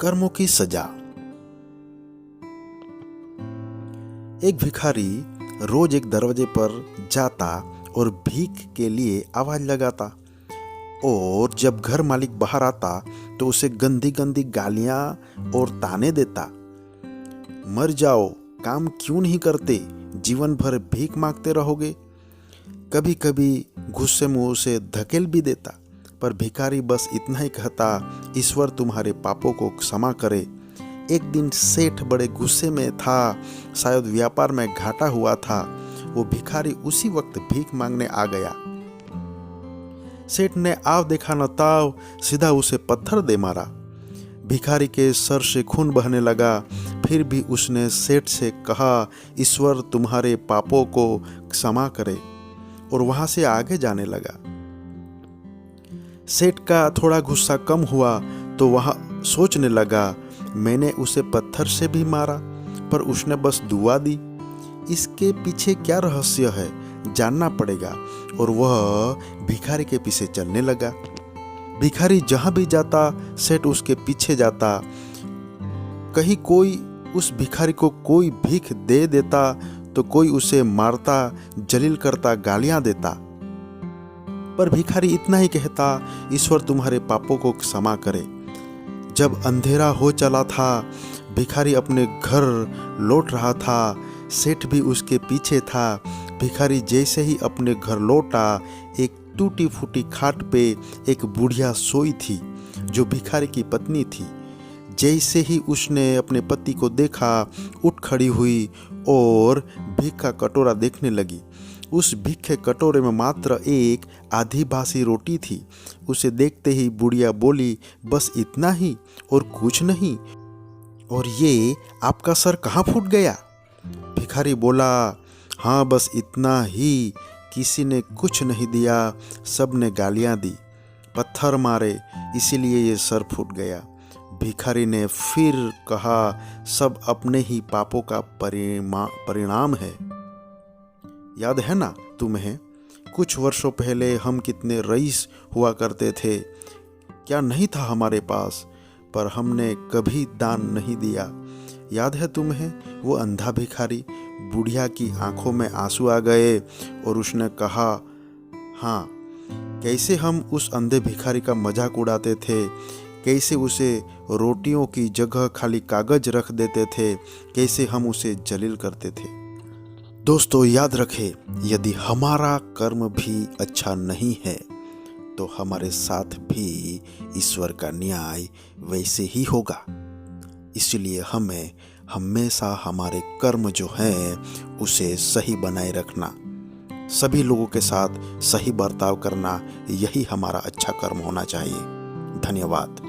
कर्मों की सजा। एक भिखारी रोज एक दरवाजे पर जाता और भीख के लिए आवाज लगाता, और जब घर मालिक बाहर आता तो उसे गंदी गंदी गालियां और ताने देता। मर जाओ, काम क्यों नहीं करते, जीवन भर भीख मांगते रहोगे। कभी कभी गुस्से में उसे धकेल भी देता, पर भिखारी बस इतना ही कहता, ईश्वर तुम्हारे पापों को क्षमा करे। एक दिन सेठ बड़े गुस्से में था, शायद व्यापार में घाटा हुआ था। वो भिखारी उसी वक्त भीख मांगने आ गया। सेठ ने आव देखा न ताव सीधा उसे पत्थर दे मारा। भिखारी के सर से खून बहने लगा, फिर भी उसने सेठ से कहा, ईश्वर तुम्हारे पापों को क्षमा करे, और वहां से आगे जाने लगा। सेठ का थोड़ा गुस्सा कम हुआ तो वह सोचने लगा, मैंने उसे पत्थर से भी मारा पर उसने बस दुआ दी। इसके पीछे क्या रहस्य है, जानना पड़ेगा। और वह भिखारी के पीछे चलने लगा। भिखारी जहां भी जाता सेठ उसके पीछे जाता। कहीं कोई उस भिखारी को कोई भीख दे देता तो कोई उसे मारता, जलील करता, गालियां देता। पर भिखारी इतना ही कहता, ईश्वर तुम्हारे पापों को क्षमा करे। जब अंधेरा हो चला था, भिखारी अपने घर लौट रहा था। सेठ भी उसके पीछे था। भिखारी जैसे ही अपने घर लौटा, एक टूटी फूटी खाट पे एक बुढ़िया सोई थी जो भिखारी की पत्नी थी। जैसे ही उसने अपने पति को देखा, उठ खड़ी हुई और भीख का कटोरा देखने लगी। उस भीख के कटोरे में मात्र एक आधी बासी रोटी थी। उसे देखते ही बुढ़िया बोली, बस इतना ही और कुछ नहीं? और ये आपका सर कहाँ फूट गया? भिखारी बोला, हाँ बस इतना ही। किसी ने कुछ नहीं दिया, सब ने गालियां दी, पत्थर मारे, इसीलिए ये सर फूट गया। भिखारी ने फिर कहा, सब अपने ही पापों का परिणाम है। याद है ना तुम्हें, कुछ वर्षों पहले हम कितने रईस हुआ करते थे। क्या नहीं था हमारे पास, पर हमने कभी दान नहीं दिया। याद है तुम्हें वो अंधा भिखारी? बुढ़िया की आंखों में आंसू आ गए और उसने कहा, हाँ, कैसे हम उस अंधे भिखारी का मजाक उड़ाते थे, कैसे उसे रोटियों की जगह खाली कागज रख देते थे, कैसे हम उसे जलील करते थे। दोस्तों याद रखें, यदि हमारा कर्म भी अच्छा नहीं है तो हमारे साथ भी ईश्वर का न्याय वैसे ही होगा। इसलिए हमें हमेशा हमारे कर्म जो हैं उसे सही बनाए रखना, सभी लोगों के साथ सही बर्ताव करना, यही हमारा अच्छा कर्म होना चाहिए। धन्यवाद।